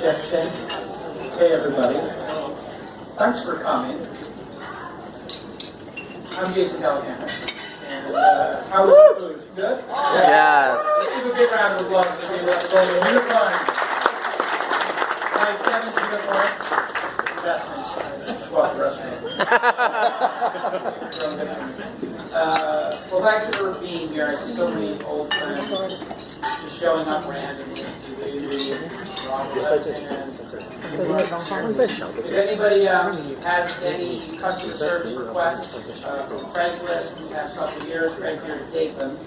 Check, check. Hey, everybody. Thanks for coming. I'm Jason Calacanis. And how was the food? Good? Yes. Let's give a big round of applause for the unicorn. My seventh unicorn investment. Just walk the restaurant. Well, thanks for being here. I see so many old friends just showing up randomly. If anybody has any customer service requests from Craigslist in the past couple of years, Craig's here to take them.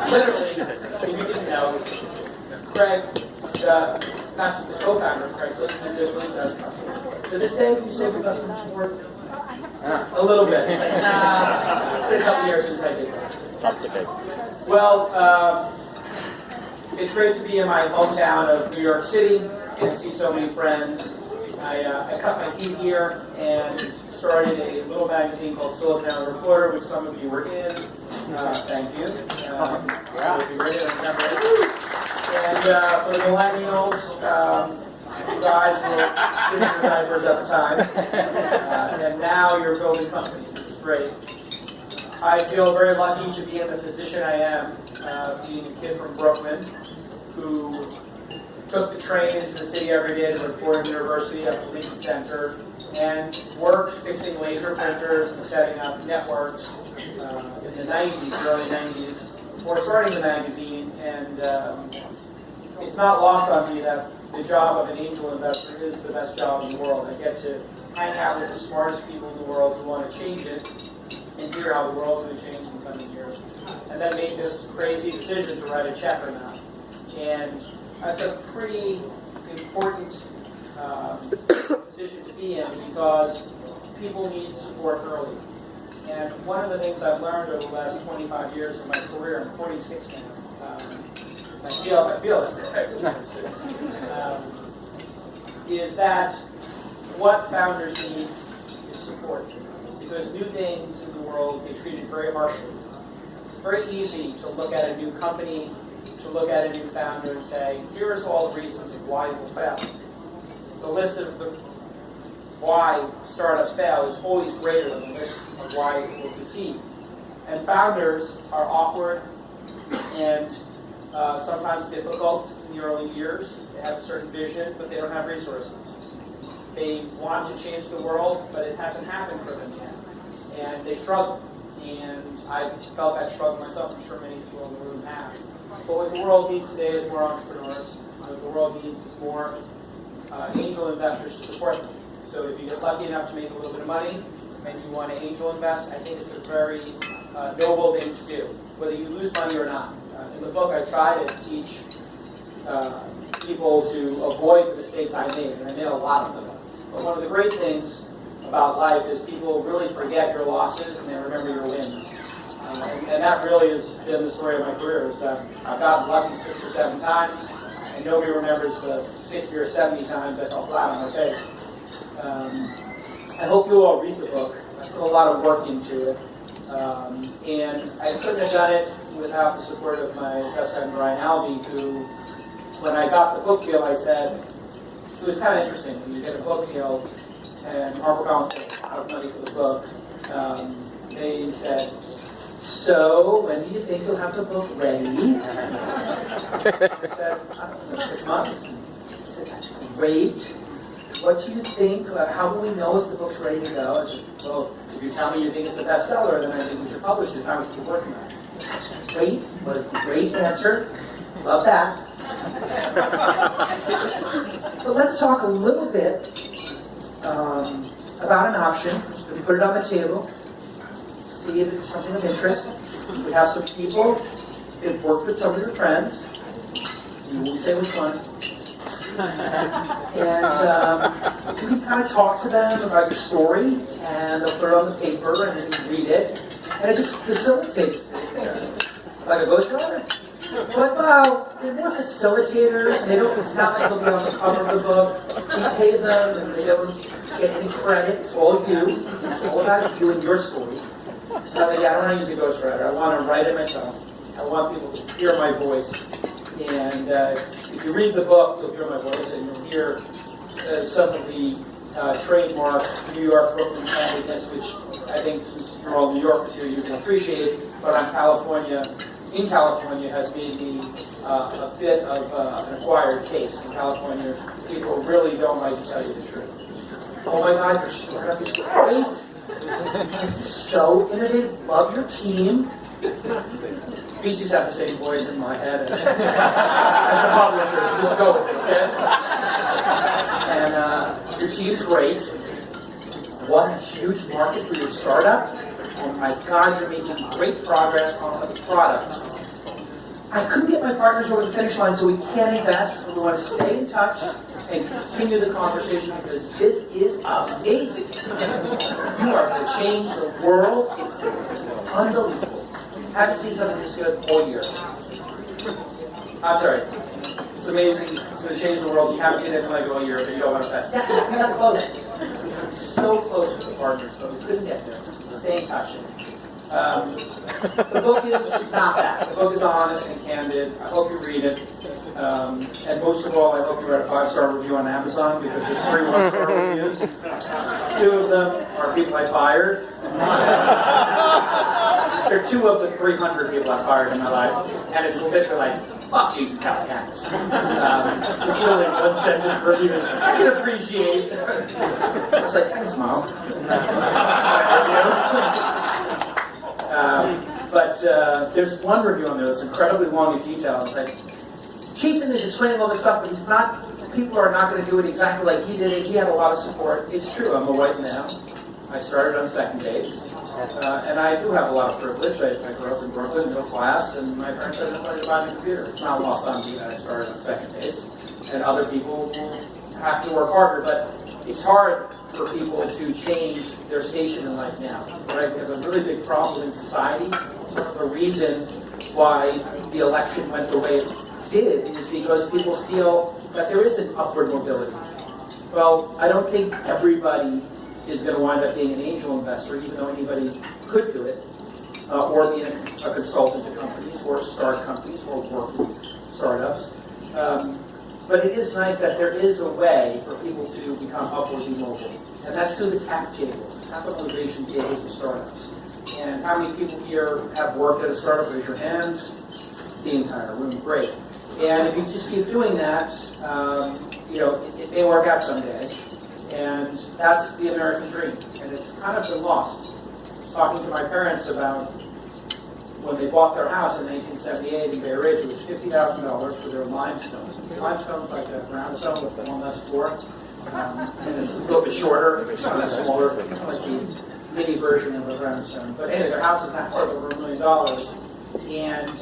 Literally, if you didn't know, Craig, not just the co-founder of Craigslist, but really does customer support. To this day, do you say for customer support? A little bit. It's like, it's been a couple years since I did that. Well, it's great to be in my hometown of New York City and see so many friends. I cut my teeth here and started a little magazine called Silicon Valley Reporter, which some of you were in. Thank you. Those who were in, I remember it. And for the millennials, you guys were sitting in diapers at the time, and now you're building companies, which is great. I feel very lucky to be in the position I am, being a kid from Brooklyn who took the train into the city every day to go to Fordham University at the Lincoln Center and worked fixing laser printers and setting up networks in the 90s, the early 90s, before starting the magazine. And it's not lost on me that the job of an angel investor is the best job in the world. I get to hang out with the smartest people in the world who want to change it and hear how the world's going to change in the coming years. And then make this crazy decision to write a check or not. And that's a pretty important position to be in because people need support early. And one of the things I've learned over the last 25 years of my career, I'm 46 now, I feel it's perfect, is that what founders need is support. Because new things in the world get treated very harshly. It's very easy to look at a new company, to look at a new founder and say, here's all the reasons of why it will fail. The list of the why startups fail is always greater than the list of why it will succeed. And founders are awkward and sometimes difficult in the early years. They have a certain vision, but they don't have resources. They want to change the world, but it hasn't happened for them yet. And they struggle. And I felt that struggle myself. I'm sure many people in the room have. But what the world needs today is more entrepreneurs. What the world needs is more angel investors to support them. So if you get lucky enough to make a little bit of money and you want to angel invest, I think it's a very noble thing to do, whether you lose money or not. In the book, I try to teach people to avoid the mistakes I made, and I made a lot of them. But one of the great things about life is people really forget your losses and they remember your wins. And that really has been the story of my career. Is that I've gotten lucky 6 or 7 times, and nobody remembers the 60 or 70 times I fell flat on my face. I hope you all read the book. I put a lot of work into it. And I couldn't have done it without the support of my best friend Brian Alvey, who, when I got the book deal, I said, it was kind of interesting when you get a book deal and HarperCollins paid a lot of money for the book. They said, so when do you think you'll have the book ready? I said, I don't know, 6 months. I said, that's great. What do you think? How will we know if the book's ready to go? I said, well, if you tell me you think it's a bestseller, then I think we should publish it. How we should keep working on it. That's great. What a great answer. Love that. But let's talk a little bit about an option. We put it on the table. See if it's something of interest. We have some people who've worked with some of your friends. You won't say which ones. And you can kind of talk to them about your story, and they'll put it on the paper, and then you read it, and it just facilitates things. Like a ghostwriter. But they're more facilitators, and it's not like they'll be on the cover of the book. We pay them, and they don't get any credit. It's all you. It's all about you and your story. I don't want to use a ghostwriter. I want to write it myself. I want people to hear my voice And if you read the book, you'll hear my voice, and you'll hear some of the trademark New York, Brooklyn candidness, which I think, since you're all New Yorkers here, you can appreciate. But in California, has made me a bit of an acquired taste. In California, people really don't like to tell you the truth. Oh my God, your startup is great. So innovative. Love your team. VCs have the same voice in my head as the publishers. Just go with it, okay? And your team's great. What a huge market for your startup. Oh my God, you're making great progress on the product. I couldn't get my partners over the finish line, so we can't invest. We want to stay in touch and continue the conversation because this is amazing. You are going to change the world. It's unbelievable. Haven't seen something this good all year. I'm sorry. It's amazing. It's going to change the world. You haven't seen anything like it all year, but you don't want to invest. Yeah, we got close. So close with the partners, but we couldn't get there. Stay in touch. The book is not that. The book is honest and candid. I hope you read it. And most of all, I hope you write a 5-star review on Amazon because there's 3 1-star reviews. 2 of them are people I fired. There are 2 of the 300 people I fired in my life. And it's literally like, fuck Jason Calacanis. It's literally 1-sentence reviews. I can appreciate. I was like, thanks, Mom. But there's one review on there that's incredibly long and detailed. It's like, Jason is explaining all this stuff, but he's not. People are not going to do it exactly like he did it. He had a lot of support. It's true. I'm a white male. I started on second base, and I do have a lot of privilege. I grew up in Brooklyn, middle class, and my parents had enough money to buy me a computer. It's not lost on me that I started on second base, and other people will have to work harder. But it's hard for people to change their station in life now. Right? We have a really big problem in society. The reason why the election went the way it did is because people feel that there is an upward mobility. Well, I don't think everybody is going to wind up being an angel investor, even though anybody could do it, or be a consultant to companies, or start companies, or work with startups. But it is nice that there is a way for people to become upwardly mobile. And that's through the cap tables, the capitalization tables of startups. And how many people here have worked at a startup? Raise your hand. It's the entire room. Great. And if you just keep doing that, it may work out someday. And that's the American dream. And it's kind of been lost. I was talking to my parents about when they bought their house in 1978 in Bay Ridge. It was $50,000 for their limestone. Limestone's like a brownstone with one less floor. And it's a little bit shorter. It's kind of smaller, like the mini version of a brownstone. But anyway, their house is now worth over $1 million. And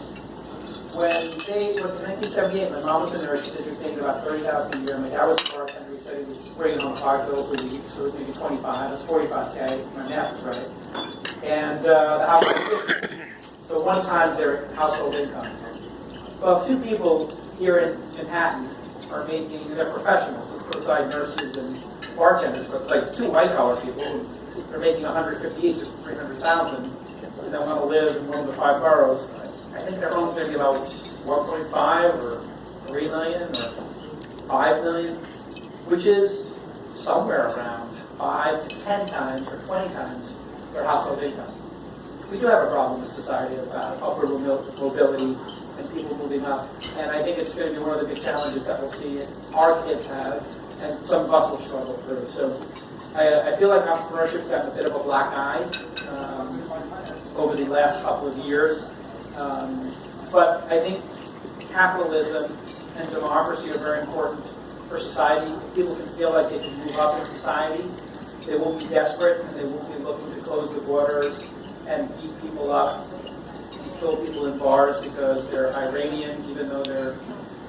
when they were in 1978, my mom was a nurse. She said she was making about $30,000 a year. My dad was a bartender. He said he was bringing home 5 bills a week, so it was making 25. That's $45K. My math is right. And the house was 50. So 1 times their household income. Well, if 2 people here in Manhattan are making, they're professionals. Let's put aside nurses and bartenders, but like 2 white-collar people, they're making $150 each, it's $300,000, and they want to live in one of the 5 boroughs. I think their home's going to be about 1.5 or 3 million or 5 million, which is somewhere around 5 to 10 times or 20 times their household income. We do have a problem in society about upward mobility and people moving up, and I think it's going to be one of the big challenges that we'll see our kids have, and some of us will struggle through. So I feel like entrepreneurship's gotten a bit of a black eye over the last couple of years. But I think capitalism and democracy are very important for society. If people can feel like they can move up in society, they won't be desperate and they won't be looking to close the borders and beat people up and kill people in bars because they're Iranian, even though they're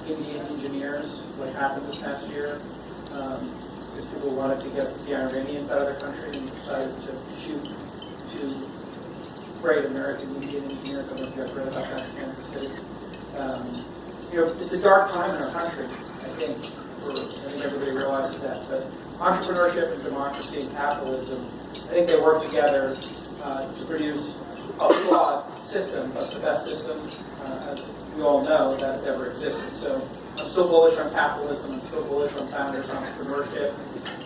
Indian engineers, like happened this past year. Because people wanted to get the Iranians out of their country and decided to shoot 2 great American Indian engineers. I don't know if you ever read about that in Kansas City. It's a dark time in our country, I think everybody realizes that. But entrepreneurship and democracy and capitalism, I think they work together to produce a flawed system, but the best system, as we all know, that has ever existed. So I'm so bullish on capitalism. I'm so bullish on founders, entrepreneurship.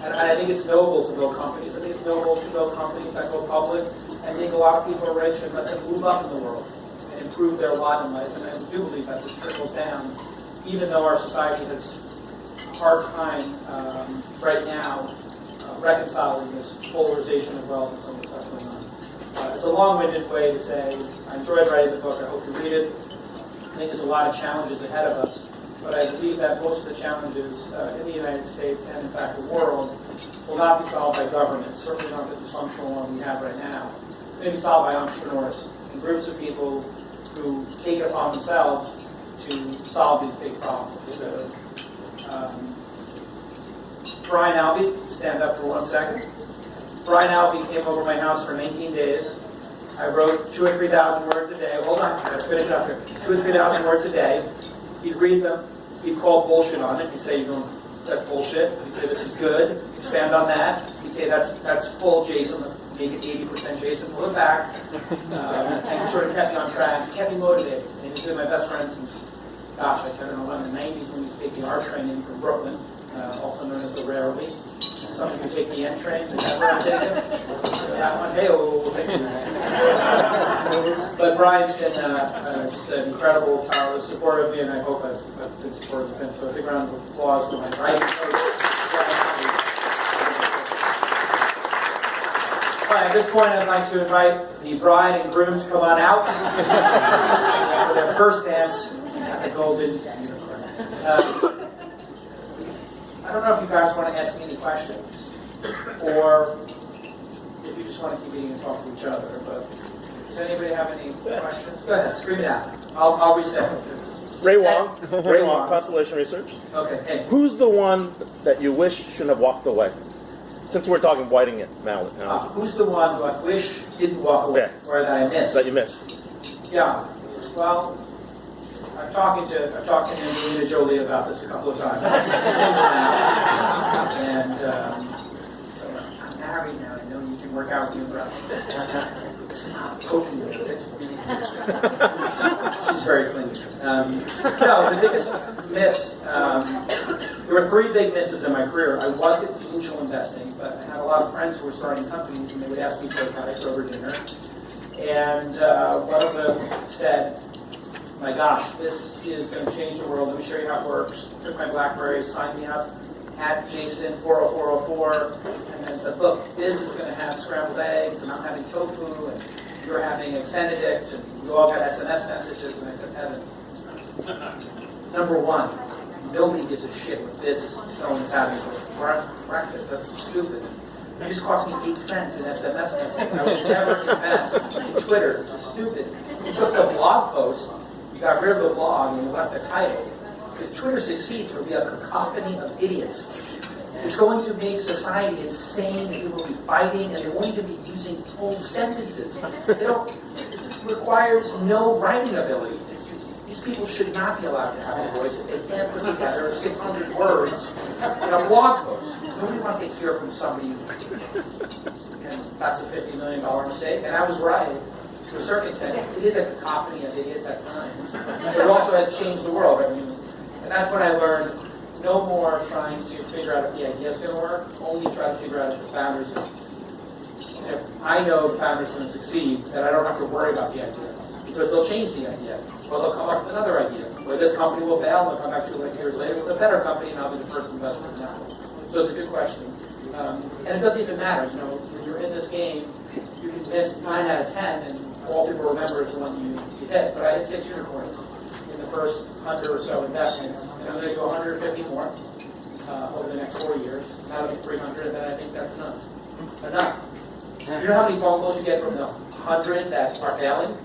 And I think it's noble to build companies. I think it's noble to build companies that go public and make a lot of people rich and let them move up in the world and improve their lot in life. And I do believe that this trickles down, even though our society has a hard time right now reconciling this polarization of wealth and some of the stuff going on. It's a long-winded way to say, I enjoyed writing the book. I hope you read it. I think there's a lot of challenges ahead of us. But I believe that most of the challenges in the United States and, in fact, the world will not be solved by government, certainly not the dysfunctional one we have right now. It's going to be solved by entrepreneurs and groups of people who take it upon themselves to solve these big problems. So, Brian Albee, stand up for 1 second. Brian Albee came over my house for 19 days. I wrote 2,000 or 3,000 words a day. Hold on, I've got to finish up here. 2,000 or 3,000 words a day. He'd read them. He'd call bullshit on it. He'd say, that's bullshit. He'd say, this is good. Expand on that. He'd say, that's full Jason. Let's make it 80% Jason. Pull it back. And he sort of kept me on track. He kept me motivated. And he's been my best friend since, gosh, I can't remember, in the 90s when we used to take the R train in from Brooklyn, also known as the Rare Week. Some of you take the N train. Is that where I'm taking? That one? Hey, thank you. But Brian's been just an incredible, tireless supporter of me, and I hope I've been supportive of him. So a big round of applause for my writing coach. All right, at this point, I'd like to invite the bride and groom to come on out for their first dance at the Golden Unicorn. I don't know if you guys want to ask me any questions, or if you just want to keep eating and talk to each other. But does anybody have any questions? Go ahead, scream it out. I'll reset. Ray Wong, Ray Wong, Constellation Research. Okay. Hey. Who's the one that you wish shouldn't have walked away? Since we're talking whiting it now. Who's the one who I wish didn't walk away, or that I missed? That you missed. Yeah. Well, I've talked to Angelina Jolie about this a couple of times. And so I'm married now. I know you can work out with your brother. Stop poking me. She's very clingy. No, the biggest miss. There were 3 big misses in my career. I wasn't angel investing, but I had a lot of friends who were starting companies, and they would ask me for advice over dinner. And one of them said, my gosh, this is going to change the world. Let me show you how it works. Took my BlackBerry, signed me up at Jason 40404, and then said, look, this is going to have scrambled eggs, and I'm having tofu, and you're having a Benedict, and we all got SMS messages. And I said, Evan, number one, nobody gives a shit what business someone is having for breakfast. That's stupid. It just cost me 8 cents in SMS messages. I would never invest in Twitter. It's stupid. You took the blog post, you got rid of the blog, and you left the title. If Twitter succeeds, it will be a cacophony of idiots. It's going to make society insane, and people will be fighting, and they won't even be using full sentences. It requires no writing ability. These people should not be allowed to have a voice if they can't put together 600 words in a blog post. Nobody wants to hear from somebody, and that's a $50 million mistake, and I was right. To a certain extent, it is a cacophony of idiots at times. But it also has changed the world. I mean, and that's when I learned no more trying to figure out if the idea is going to work, only try to figure out if the founders are going to succeed. If I know the founders are going to succeed, then I don't have to worry about the idea, because they'll change the idea. Or they'll come up with another idea. Or this company will fail, and they'll come back 2 years later with a better company, and I'll be the first investor in that one. So it's a good question. And it doesn't even matter. When you're in this game, you can miss 9 out of 10, and all people remember is the one you hit. But I hit 6 unicorns in the first 100 or so investments, and I'm going to do 150 more over the next 4 years. That'll be 300, and then I think that's enough. You know how many phone calls you get from the 100 that are failing?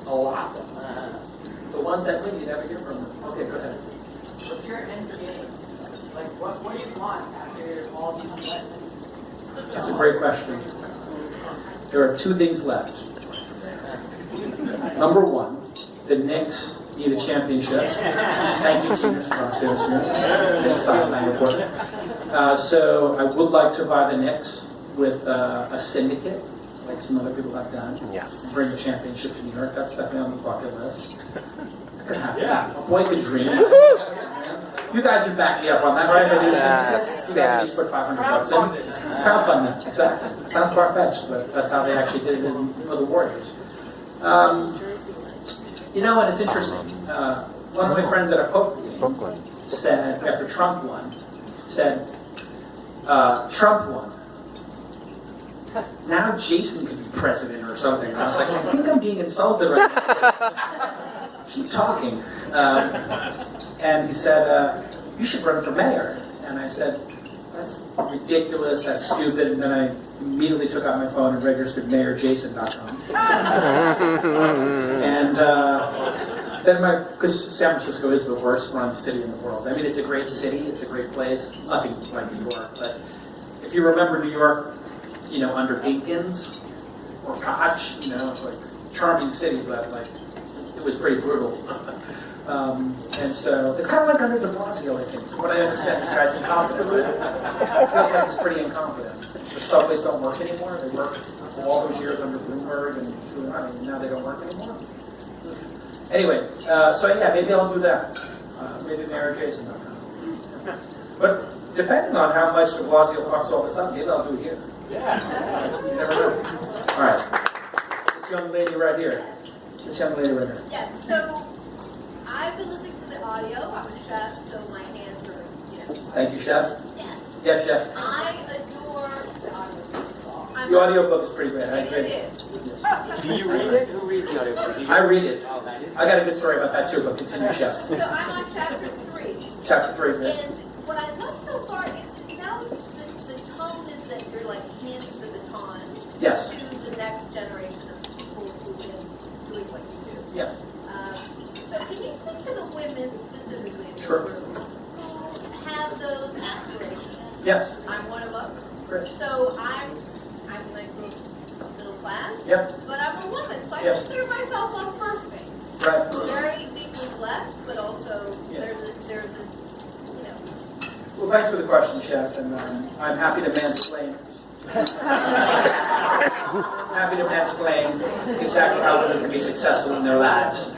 A lot. The ones that win, you never hear from them. Okay, go ahead. What's your end game? Like, what do you want after all these investments? That's a great question. There are 2 things left. Number 1, the Knicks need a championship. Thank you, teamers, for saying this. They signed my report. So I would like to buy the Knicks with a syndicate, like some other people have done. Yes. Bring the championship to New York. That's definitely on the bucket list. Could happen. Yeah. A boy could dream. You guys would back me up on that, right? Yes, You guys yes. would put $500 in. Crowdfunding, exactly. Sounds far-fetched, but that's how they actually did it for the Warriors. You know, and it's interesting. One of my friends at a poker game said, after Trump won, said, Trump won. Now Jason could be president or something. And I was like, I think I'm being insulted right now. Keep talking. And he said, you should run for mayor. And I said, that's ridiculous, that's stupid. And then I immediately took out my phone and registered mayorjason.com. And then because San Francisco is the worst run city in the world. I mean, it's a great city, it's a great place, nothing like New York. But if you remember New York, you know, under Dinkins or Koch, you know, it's like a charming city, but like it was pretty brutal. And so it's kind of like under de Blasio, I think. From what I understand, this guy's incompetent. Right? It feels like he's pretty incompetent. The subways don't work anymore. They worked all those years under Bloomberg and now they don't work anymore. Anyway, so yeah, maybe I'll do that. Maybe mayorjason.com. But depending on how much de Blasio fucks all this up, maybe I'll do it here. Yeah. You never know. All right. This young lady right here. This young lady right here. Yes, so I've been listening to the audio. I'm a chef, so my hands are, you know. Thank you, Chef. Yes. Yes, Chef. I adore the audio. The audiobook is pretty great. I It agree. is. Do you read it? Who reads the audiobook? I read it. Oh, that is. I got a good story about that too, but continue, Chef. So I'm on chapter 3. Chapter 3, right? And what I love so far is it sounds, the tone is that you're like handing the baton Yes. to the next generation of people who've been doing what you do. Yeah. So can you speak to the women specifically in Sure. the room who have those aspirations? Yes. I'm one of them. Great. So I'm like middle class, Yep. but I'm a woman, so I Yeah. consider myself on first base. Right. Very deeply blessed, but also Yeah. there's a, you know. Well, thanks for the question, Chef, and I'm happy to mansplain. Happy to mansplain exactly how women can be successful in their lives.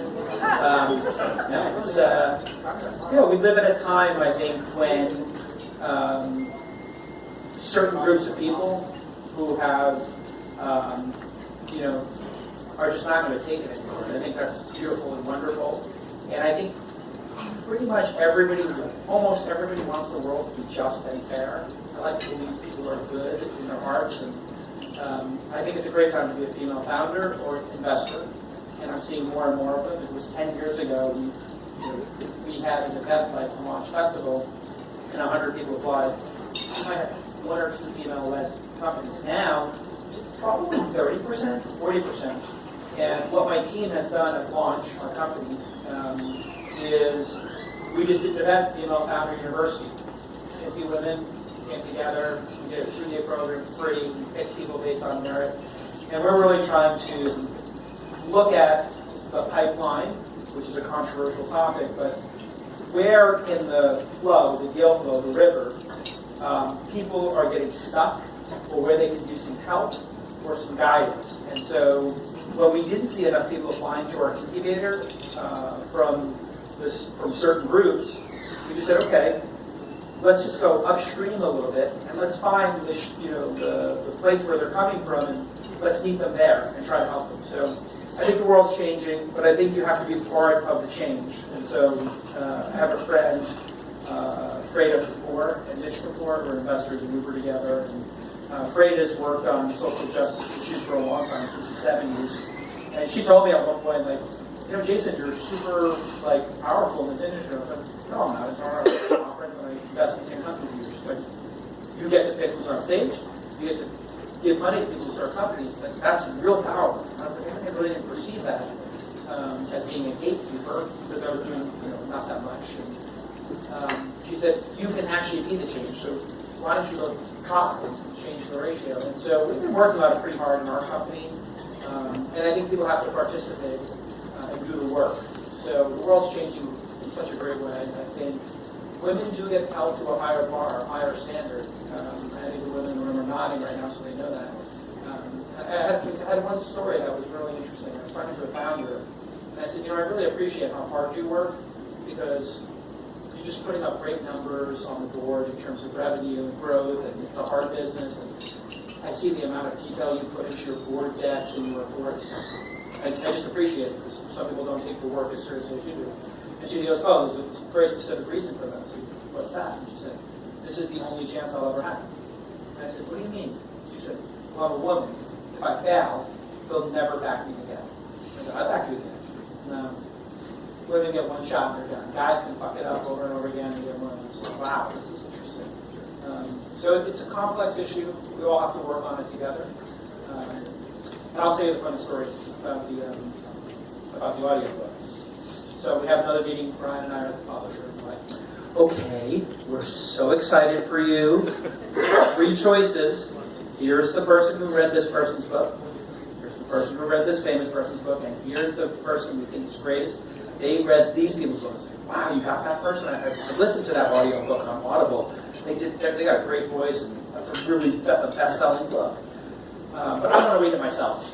It's, you know, we live at a time, I think, when certain groups of people who have, you know, are just not going to take it anymore. And I think that's beautiful and wonderful. And I think pretty much everybody, almost everybody wants the world to be just and fair. I like to believe people are good in their hearts, and I think it's a great time to be a female founder or investor, and I'm seeing more and more of them. It was 10 years ago, we had an event like the Launch Festival, and 100 people applied. We might have one or two female-led companies. Now, it's probably 30%, 40%. And what my team has done at Launch, our company, is we just did an event, Female Founder University. 50 women came together, we did a 2-day program for free, we picked people based on merit. And we're really trying to look at the pipeline, which is a controversial topic, but where in the flow, the deal flow, the river, people are getting stuck, or where they can use some help or some guidance. And so when we didn't see enough people applying to our incubator from certain groups, we just said, okay, let's just go upstream a little bit, and let's find the place where they're coming from, and let's meet them there and try to help them. So I think the world's changing, but I think you have to be part of the change. And so I have a friend, Freda Kapoor and Mitch Kapoor, who are investors in Uber together. And Freda's worked on social justice issues for a long time, since the 70s. And she told me at one point, like, you know, Jason, you're super powerful in this industry. I was like, no, I'm not. It's our conference, and I invest in 10 companies. She's like, you get to pick who's on stage. You get to give money to people who start companies. Like, that's real power. And I was like, I really didn't perceive that as being a gatekeeper, because I was doing, not that much. And she said, you can actually be the change. So why don't you go top and change the ratio? And so we've been working on it pretty hard in our company. And I think people have to participate and do the work. So the world's changing in such a great way. I think women do get held to a higher bar, a higher standard. And I think the women in the room are nodding right now, so they know that. I had one story that was really interesting. I was talking to a founder, and I said, I really appreciate how hard you work, because you're just putting up great numbers on the board in terms of revenue and growth, and it's a hard business. And I see the amount of detail you put into your board decks and your reports. I just appreciate it, because some people don't take the work as seriously as you do. And she goes, oh, there's a very specific reason for that. I said, what's that? And she said, this is the only chance I'll ever have. And I said, what do you mean? She said, well, I'm a woman. If I fail, they'll never back me again. I said, I'll back you again. No. Women get one shot and they're done. Guys can fuck it up over and over again and get one. I said, wow, this is interesting. So it's a complex issue. We all have to work on it together. And I'll tell you the funny story about the audio book. So we have another meeting. Brian and I are at the publisher. And we're like, okay, we're so excited for you. 3 choices. Here's the person who read this person's book. Here's the person who read this famous person's book. And here's the person we think is greatest. They read these people's books. Wow, you got that person? I listened to that audio book on Audible. They got a great voice, and that's a best-selling book. But I want to read it myself.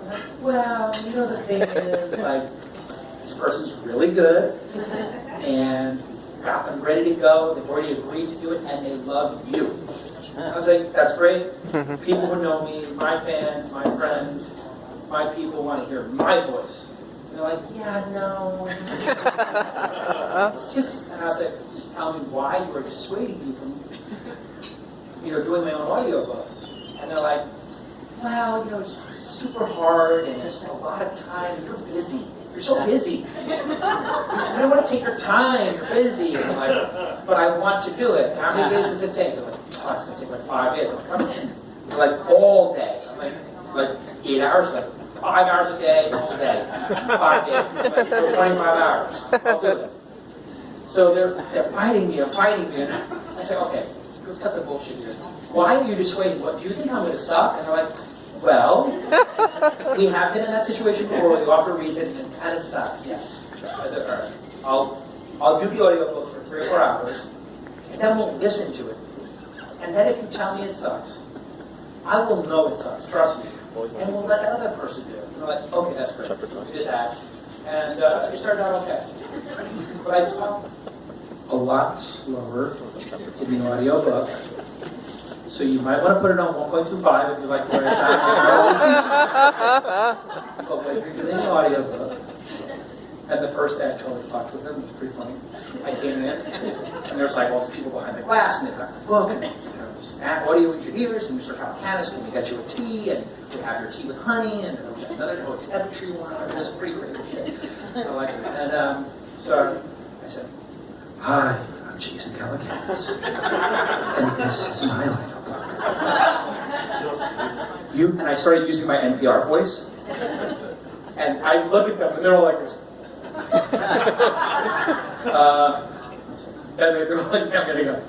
I'm like, well, the thing is, this person's really good, and got them ready to go. They've already agreed to do it, and they love you. I was like, that's great. People who know me, my fans, my friends, my people want to hear my voice. And they're like, yeah, no. It's just, and I was like, just tell me why you are dissuading me from, doing my own audiobook. And they're like, well, it's super hard, and there's a lot of time, and you're busy. You're so busy. I don't want to take your time. You're busy. And I'm like, but I want to do it. How many days does it take? They're like, oh, it's going to take 5 days. I'm like, come in. They're like, all day. I'm like 8 hours? Like, 5 hours a day, all day. 5 days. Like, 25 hours. I'll do it. So they're fighting me. I'm fighting me. And I say, okay, let's cut the bullshit here. Why are you dissuading? What, do you think I'm going to suck? And they're like, well, we have been in that situation before where the author reads it and it kind of sucks. Yes. I said, all right, I'll do the audiobook for 3 or 4 hours, and then we'll listen to it. And then if you tell me it sucks, I will know it sucks, trust me. And we'll let that other person do it. And they're like, okay, that's great. So we did that. And it turned out okay. But I talk a lot slower in the audiobook. So you might want to put it on 1.25 if you like where it's at. But when you're doing the audiobook, and the first day I totally fucked with them, it was pretty funny. I came in, and there's like all these people behind the glass, and they've got the book, and these audio engineers, and Mr. Calacanis, and we got you a tea, and we have your tea with honey, and then we got another poetry one. I mean, it's pretty crazy shit. I like it. And so I said, hi, I'm Jason Calacanis, and this is my audiobook. And I started using my NPR voice, and I look at them, and they're all like this. And they're like, I'm gonna go.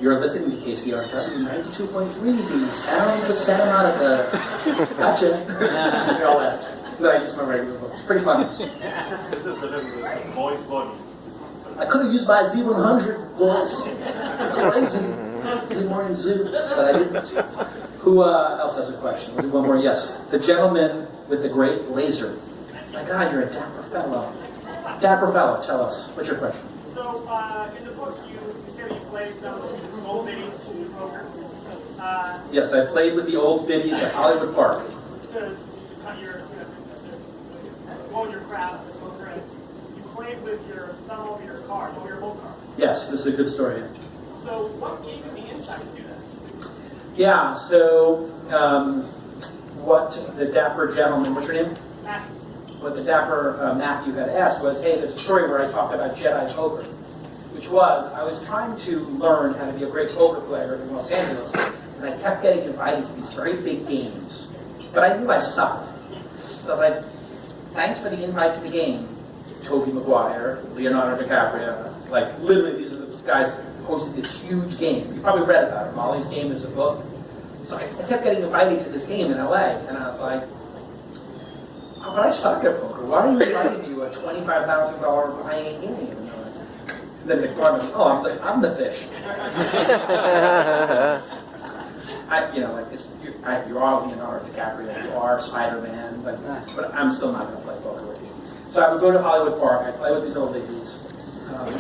You're listening to KCRW 92.3, the sounds of Santa Monica. Gotcha. They all laughed. Then I used my regular voice. Pretty funny. This is a voice body. I could have used my Z100 voice. Crazy. Z-Morning Zoo, but I didn't. Who else has a question? We'll do one more. Yes. The gentleman with the great blazer. My God, you're a dapper fellow. Dapper fellow, tell us. What's your question? So, in the book, you say that you played some old biddies in poker. Yes, I played with the old biddies at Hollywood Park. To cut your, own your craft in poker, and you played with your thumb over your card, over your whole cards. Yes, this is a good story. So, what gave you the insight to do that? Yeah, so what the dapper gentleman, what's your name? Matthew. What the dapper Matthew had asked was, hey, there's a story where I talked about Jedi poker, which was, I was trying to learn how to be a great poker player in Los Angeles, and I kept getting invited to these very big games, but I knew I sucked. So I was like, thanks for the invite to the game, Tobey Maguire, Leonardo DiCaprio, like literally these are the guys who hosted this huge game. You probably read about it. Molly's Game is a book. So I kept getting invited to this game in LA, and I was like, oh, but I suck at poker. Why are you inviting me to a $25,000 playing game? And then they told me, oh, I'm the fish. you're all Leonardo DiCaprio, you are Spider-Man, but I'm still not going to play poker with you. So I would go to Hollywood Park. I'd play with these old ladies,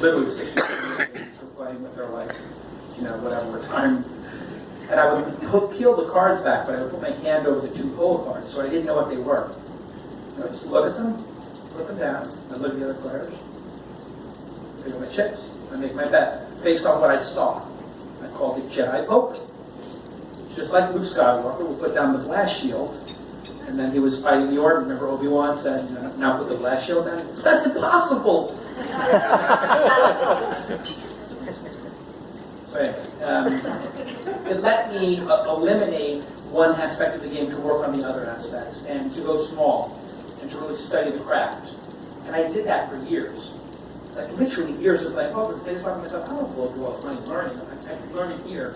literally 60, 70 ladies who were playing with their whatever retirement. And I would peel the cards back, but I would put my hand over the 2 pole cards, so I didn't know what they were. I would just look at them, put them down, and look at the other players. They were my chips. I make my bet based on what I saw. I called it Jedi poker. Just like Luke Skywalker would put down the blast shield, and then he was fighting the Order. Remember Obi-Wan said, now put the blast shield down? That's impossible! So anyway, it let me eliminate one aspect of the game to work on the other aspects, and to go small, and to really study the craft. And I did that for years. Like literally years of playing poker, because I just thought to myself, I don't blow through all this money learning. I can learn it here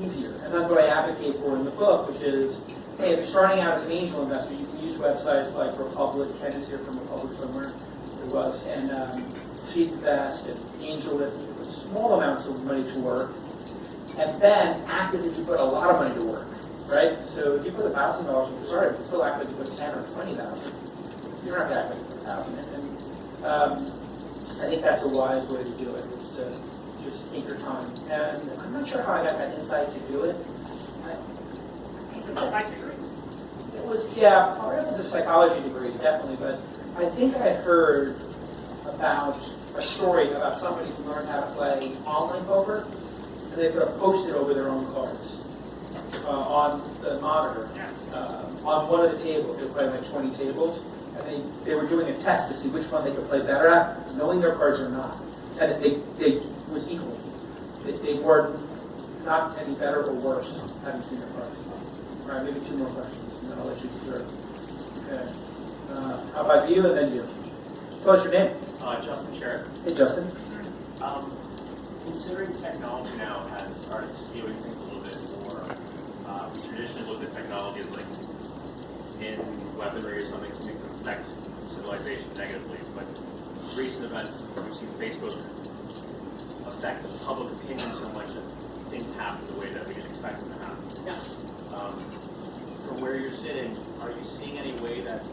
easier. And that's what I advocate for in the book, which is, hey, if you're starting out as an angel investor, you can use websites like Republic. Ken is here from Republic somewhere. It was, and Seed Invest and AngelList. You can put small amounts of money to work, and then act as if you put a lot of money to work, right? So if you put $1,000 into startup, you can still act like you put 10 or 20,000. You don't have to act like you put 1,000. And I think that's a wise way to do it, is to just take your time. And I'm not sure how I got that insight to do it. It was, yeah, part of it was a psychology degree, definitely, but I think I heard about a story about somebody who learned how to play online poker, and they put a post-it over their own cards on the monitor. On one of the tables, they were playing like 20 tables, and they were doing a test to see which one they could play better at, knowing their cards or not. And it was equal. They were not any better or worse, having seen their cards. All right, maybe 2 more questions, and then I'll let you deserve. Okay. How about you, and then you? What's your name? Justin Sherrick. Hey, Justin. Considering technology now has started skewing things a little bit more, we traditionally looked at technology as like in weaponry or something to affect civilization negatively, but recent events, we've seen Facebook affect public opinion so much that things happen the way that we didn't expect them to happen. Yeah. From where you're sitting, are you seeing any way that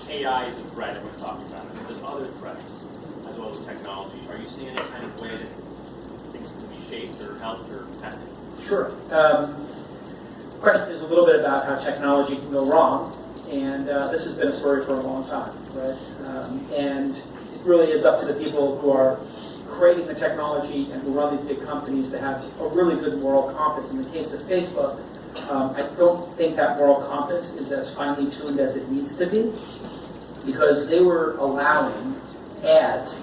AI is a threat, everyone's talking about it, but there's other threats as well as technology. Are you seeing any kind of way that things can be shaped or helped or protected? Sure. Question is a little bit about how technology can go wrong, and this has been a story for a long time, right? And it really is up to the people who are creating the technology and who run these big companies to have a really good moral compass. In the case of Facebook, I don't think that moral compass is as finely tuned as it needs to be, because they were allowing ads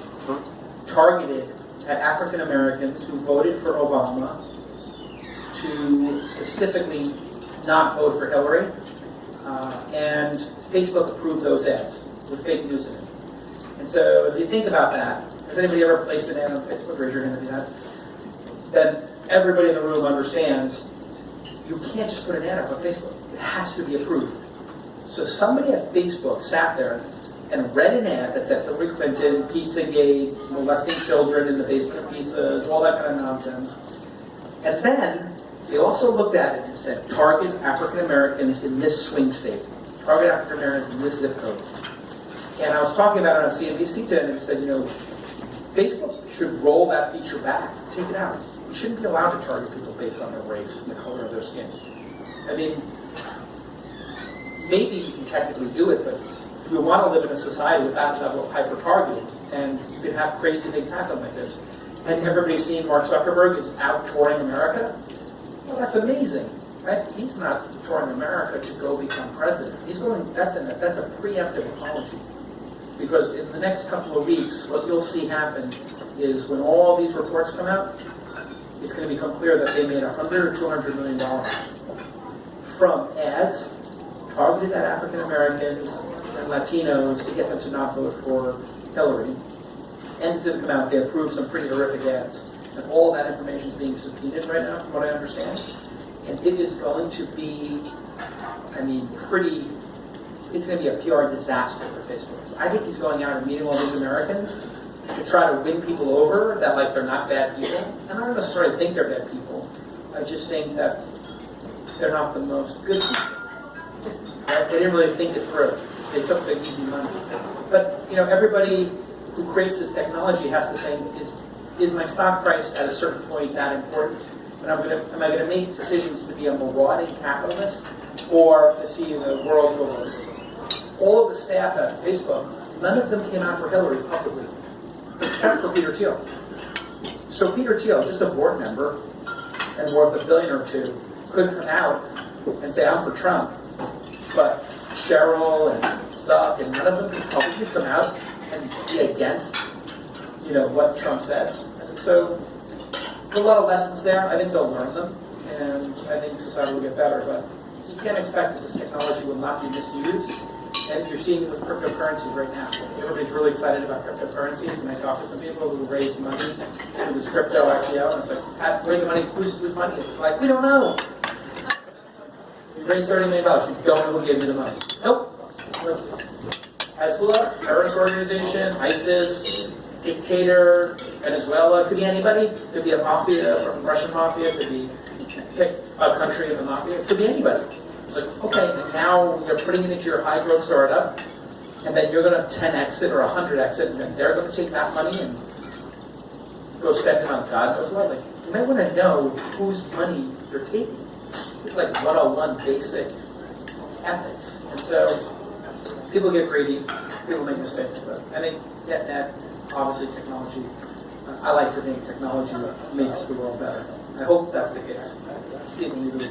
targeted at African Americans who voted for Obama to specifically not vote for Hillary, and Facebook approved those ads with fake news in it. And so if you think about that, has anybody ever placed an ad on Facebook? Raise your hand if you have. Then everybody in the room understands you can't just put an ad up on Facebook. It has to be approved. So somebody at Facebook sat there and read an ad that said Hillary Clinton, Pizzagate, molesting children in the basement of pizzas, all that kind of nonsense. And then they also looked at it and said, target African Americans in this swing state. Target African Americans in this zip code. And I was talking about it on CNBC today, and they said, Facebook should roll that feature back, take it out. You shouldn't be allowed to target people based on their race and the color of their skin. I mean, maybe you can technically do it, but we want to live in a society with that level of hyper-targeting, and you can have crazy things happen like this. And everybody's seen Mark Zuckerberg is out touring America. Well, that's amazing, right? He's not touring America to go become president. He's going. That's a preemptive policy, because in the next couple of weeks, what you'll see happen is when all these reports come out, it's going to become clear that they made $100 or $200 million from ads targeted at African Americans and Latinos to get them to not vote for Hillary. And to come out, they approved some pretty horrific ads. And all that information is being subpoenaed right now, from what I understand. And it is going to be, it's going to be a PR disaster for Facebook. So I think he's going out and meeting all these Americans to try to win people over that like they're not bad people. And I don't necessarily think they're bad people. I just think that they're not the most good people. Right? They didn't really think it through. They took the easy money. But everybody who creates this technology has to think: is my stock price at a certain point that important? And am I going to make decisions to be a marauding capitalist or to see the world go on? All of the staff at Facebook, none of them came out for Hillary publicly, except for Peter Thiel. So Peter Thiel, just a board member and worth $1 billion or $2 billion, could come out and say, I'm for Trump. But Cheryl and Zuck and none of them could publicly come out and be against, what Trump said. And so there's a lot of lessons there. I think they'll learn them, and I think society will get better. But you can't expect that this technology will not be misused. And you're seeing it with cryptocurrencies right now. Everybody's really excited about cryptocurrencies, and I talked to some people who raised money through this crypto ICO, and it's like, where's the money? Whose money is it? Like, we don't know. You raised $30 million. You don't know who gave you the money. Nope. Hezbollah, terrorist organization, ISIS, dictator, Venezuela. Could be anybody. Could be a mafia from Russian mafia. Could be a country of the mafia. Could be anybody. It's like, okay, and now you're putting it into your high-growth startup, and then you're going to 10x it or 100x it, and then they're going to take that money and go spend it on God knows what. Like, you might want to know whose money you're taking. It's like 101 basic ethics. And so people get greedy, people make mistakes, but I think net, obviously technology, I like to think technology makes the world better. I hope that's the case. Stephen, you